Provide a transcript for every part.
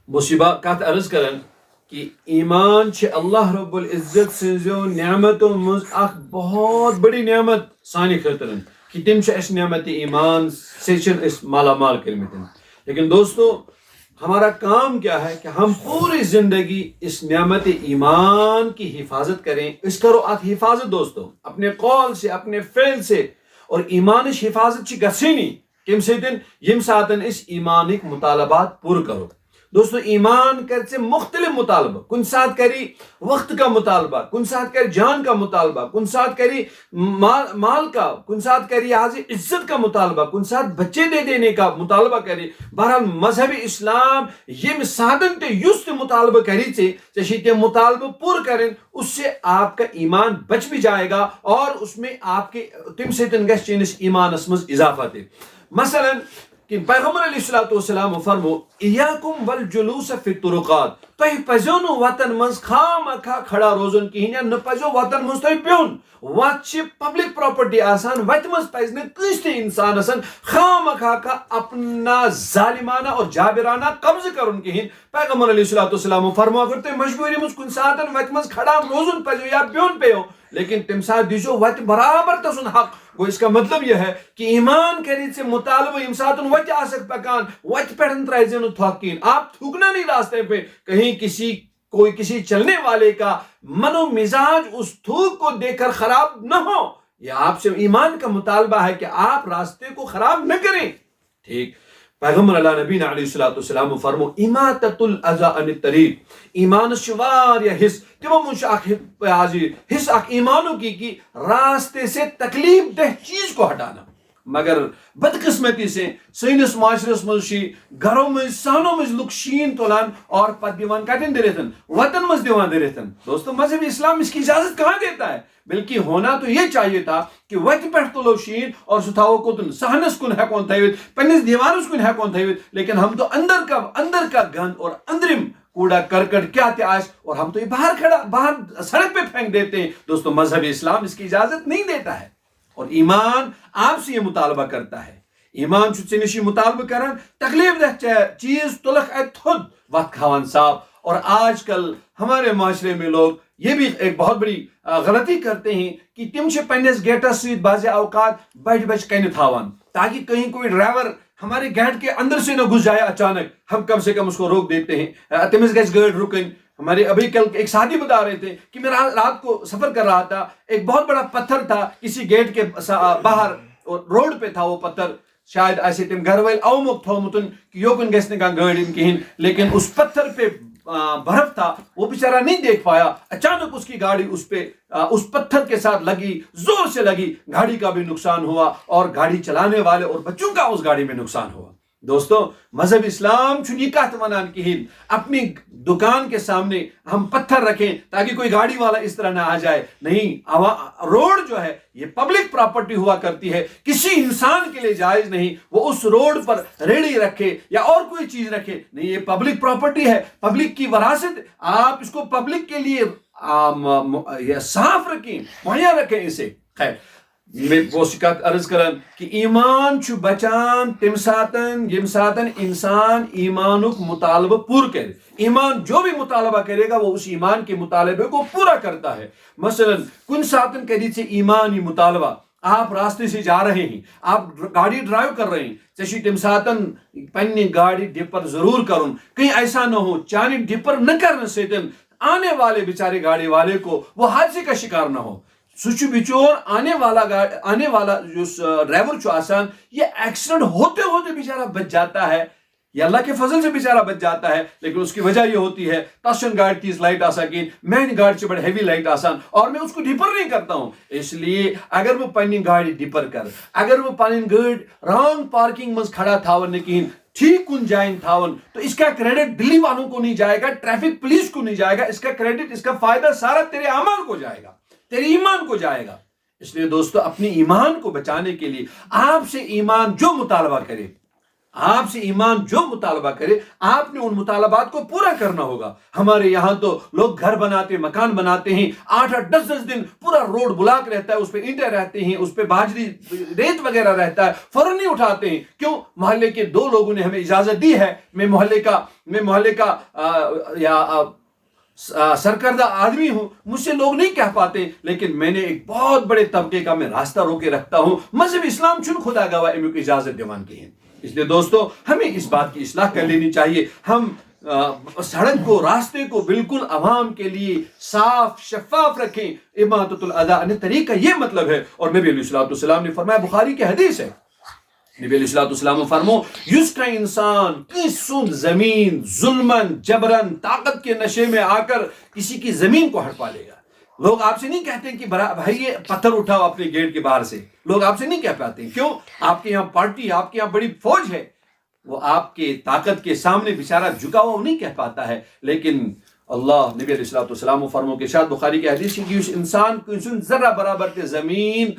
مصیبہ کت عرض کرن کہ ایمان اللہ رب العزت سنزو نعمتوں مز اخ بہت بڑی نعمت سانی خاطر کہ تم اس نعمت ایمان سے اس مالا مال کرمتن. لیکن دوستو ہمارا کام کیا ہے کہ ہم پوری زندگی اس نعمت ایمان کی حفاظت کریں. اس کرو ات حفاظت دوستو اپنے قول سے اپنے فعل سے. اور ایمانش حفاظت چی گھنی کم سن یم ساتن اس ایمانک مطالبات پور کرو. دوستو ایمان کر سے مختلف مطالبہ، کن ساتھ کری وقت کا مطالبہ، کن ساتھ کری جان کا مطالبہ، کن ساتھ کری مال کا، کن ساتھ کری حاضر عزت کا مطالبہ، کن ساتھ بچے دے دینے کا مطالبہ کری. بہرحال مذہب اسلام یم سادن تے یس مطالبہ کری تے مطالبہ پور کریں، اس سے آپ کا ایمان بچ بھی جائے گا اور اس میں آپ کے تم سے چینس ایمان اسمز اضافہ تے. مثلا کہ پیغمبر علیہ السلام فرمو ایاکم والجلوس فی الطرقات، تہ پزو نو وطن مز خام کھا کھڑا روزن کہین یا نہ پزو وطن مز تہ پیون. وت چھ پبلک پراپرٹی آسان، وت مز پز نہ کس تہ انسان خام کھا کا اپنا ظالمانہ اور جابرانہ قبض کرن کہین. پیغمبر علیہ السلام فرمو اگر تہ مجبوری مز کن ساتن وت مز کھڑا روزن پزو یا پیون پیو، لیکن تم ساتھ دیجو وت برابر تسن حق. گو اس کا مطلب یہ ہے کہ ایمان کرید سے مطالبہ یم ساتن وت آسک پکان وت پہ ترائے نو تھوکین. آپ تھوکنا نہیں راستے پہ، کہیں کسی چلنے والے کا من و مزاج اس تھوک کو دیکھ کر خراب نہ ہو. یہ آپ سے ایمان کا مطالبہ ہے کہ آپ راستے کو خراب نہ کریں. ٹھیک. پیغمبر اللہ نبینا علیہ السلام فرمو اماتۃ الاذى عن الطریق، ایمان شوار یا حص تمو منش حص اخ ایمانو کی راستے سے تکلیف دہ چیز کو ہٹانا. مگر بدقسمتی سے سینس معاشرس مجھ گھروں میں سانوں میں لوگ شین تولان اور پت دیوان کتن درتن وطن مز دیوان درتن. دوستو مذہب اسلام اس کی اجازت کہاں دیتا ہے؟ بلکہ ہونا تو یہ چاہیے تھا کہ وت پہ تلو شین اور سہ تھو کوتن سہنس کن ہیکون تھوت پنس دیوارس کن ہیکون تھوت. لیکن ہم تو اندر کا گند اور اندرم کوڑا کرکٹ کیا تہ آس اور ہم تو یہ باہر سڑک پہ پھینک دیتے ہیں. دوستو مذہب اسلام اس کی اجازت نہیں دیتا ہے. اور ایمان آپ سے یہ مطالبہ کرتا ہے. ایمان ژے مطالبہ کران تکلیف دہ چیز تلک تھود وت کھاون صاف. اور آج کل ہمارے معاشرے میں لوگ یہ بھی ایک بہت بڑی غلطی کرتے ہیں کہ تم پنس گیٹس ست بعض اوقات بج بج کن تھاوان تاکہ کہیں کوئی ڈرائیور ہمارے گیٹ کے اندر سے نہ گھس جائے اچانک. ہم کم سے کم اس کو روک دیتے ہیں، تمس گھس گاڑی رکن. ہمارے ابھی کل ایک ساتھی بتا رہے تھے کہ میں رات کو سفر کر رہا تھا، ایک بہت بڑا پتھر تھا کسی گیٹ کے باہر اور روڈ پہ تھا وہ پتھر. شاید ایسے تم گھر ول اومک تھومتن کہ یوکن گھس نہ گاڑی کہین، لیکن اس پتھر پہ برف تھا، وہ بیچارہ نہیں دیکھ پایا. اچانک اس کی گاڑی اس پتھر کے ساتھ لگی، زور سے لگی، گاڑی کا بھی نقصان ہوا اور گاڑی چلانے والے اور بچوں کا اس گاڑی میں نقصان ہوا. دوستو مذہب اسلام یہ کہت ونان کہین اپنی دکان کے سامنے ہم پتھر رکھیں تاکہ کوئی گاڑی والا اس طرح نہ آ جائے. نہیں، روڈ جو ہے یہ پبلک پراپرٹی ہوا کرتی ہے، کسی انسان کے لیے جائز نہیں وہ اس روڈ پر ریڑھی رکھے یا اور کوئی چیز رکھے. نہیں، یہ پبلک پراپرٹی ہے، پبلک کی وراثت. آپ اس کو پبلک کے لیے صاف رکھیں، مہیا رکھیں اسے. خیر، میں وہ شکایت عرض کرن کہ ایمان چھو بچان تم ساتن یم ساتن انسان ایمانک مطالبہ پور کرے. ایمان جو بھی مطالبہ کرے گا وہ اس ایمان کے مطالبے کو پورا کرتا ہے. مثلا کن ساتن کری سے ایمانی مطالبہ، آپ راستے سے جا رہے ہیں، آپ گاڑی ڈرائیو کر رہے ہیں، ژے تم ساتن پننی گاڑی ڈپر ضرور کرن. کہیں ایسا نہ ہو چانی ڈپر نہ کرنے سیتن آنے والے بیچارے گاڑی والے کو وہ حادثے کا شکار نہ ہو. سچ بچور آنے والا جو ڈرائیور چو آسان یہ ایکسیڈنٹ ہوتے ہوتے بیچارہ بچ جاتا ہے. یہ اللہ کے فضل سے بیچارہ بچ جاتا ہے، لیکن اس کی وجہ یہ ہوتی ہے تشن گاڑی تیز لائٹ آسا کی میں گاڑی سے بڑے ہیوی لائٹ آسان اور میں اس کو ڈپر نہیں کرتا ہوں. اس لیے اگر وہ پنی گاڑی ڈپر کر، اگر وہ پنی گاڑی رانگ پارکنگ مز کھڑا تھاون نہ کہیں ٹھیک کن جائن تھاون تو اس کا کریڈٹ دلی والوں کو نہیں جائے گا، ٹریفک پولیس کو نہیں جائے گا. اس کا کریڈٹ، اس کا فائدہ سارا تیرے اعمال کو جائے گا، تیرے ایمان کو جائے گا. اس لیے دوستو اپنی ایمان کو بچانے کے لیے آپ سے ایمان جو مطالبہ کرے آپ سے ایمان جو مطالبہ کرے آپ نے ان مطالبات کو پورا کرنا ہوگا. ہمارے یہاں تو لوگ گھر بناتے مکان بناتے ہیں 8-8 10-10 دن پورا روڈ بلاک رہتا ہے, اس پہ اینٹیں رہتے ہیں, اس پہ باجری ریت وغیرہ رہتا ہے, فوراً نہیں اٹھاتے ہیں. کیوں؟ محلے کے 2 لوگوں نے ہمیں اجازت دی ہے. میں محلے کا سرکردہ آدمی ہوں, مجھ سے لوگ نہیں کہہ پاتے, لیکن میں نے ایک بہت بڑے طبقے کا میں راستہ روکے رکھتا ہوں. مذہب اسلام چن خدا گواہ امیوں کی اجازت دیوان کی ہے. اس لیے دوستو ہمیں اس بات کی اصلاح کر لینی چاہیے. ہم سڑک کو, راستے کو بالکل عوام کے لیے صاف شفاف رکھیں. اماطۃ الاذی عن الطریق کا یہ مطلب ہے. اور نبی علیہ الصلوۃ والسلام نے فرمایا, بخاری کی حدیث ہے, نبی علیہ الصلوۃ والسلام فرمو یس کا انسان کسی زمین ظلمن جبرن طاقت کے نشے میں آ کر کسی کی زمین کو ہڑپا لے گا. لوگ آپ سے نہیں کہتے کہ بھائی یہ پتھر اٹھاؤ اپنے گیٹ کے باہر سے. لوگ آپ سے نہیں کہہ پاتے. کیوں؟ آپ کے یہاں پارٹی, آپ کے یہاں بڑی فوج ہے, وہ آپ کے طاقت کے سامنے بیچارہ جھکا ہوا نہیں کہہ پاتا ہے. لیکن اللہ نبی علیہ الصلوۃ والسلام فرمو کے شاد بخاری کی حدیث کہ اس انسان کو ذرہ برابر کے زمین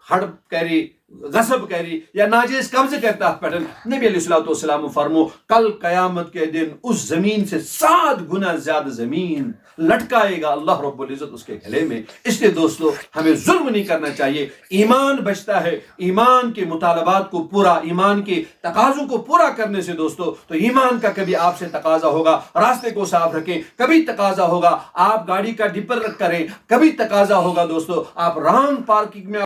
ہڑپ کری, غصب کری یا ناجائز قبض کرتا پٹن, نبی علیہ الصلوۃ والسلام فرمو کل قیامت کے دن اس زمین سے 7 گنا زیادہ زمین لٹکائے گا اللہ رب العزت اس کے گلے میں. اس لیے دوستو ہمیں ظلم نہیں کرنا چاہیے. ایمان بچتا ہے ایمان کے مطالبات کو پورا, ایمان کے تقاضوں کو پورا کرنے سے. دوستو تو ایمان کا کبھی آپ سے تقاضا ہوگا راستے کو صاف رکھیں, کبھی تقاضا ہوگا آپ گاڑی کا ڈپر کریں, کبھی تقاضا ہوگا دوستو آپ رانگ پارکنگ میں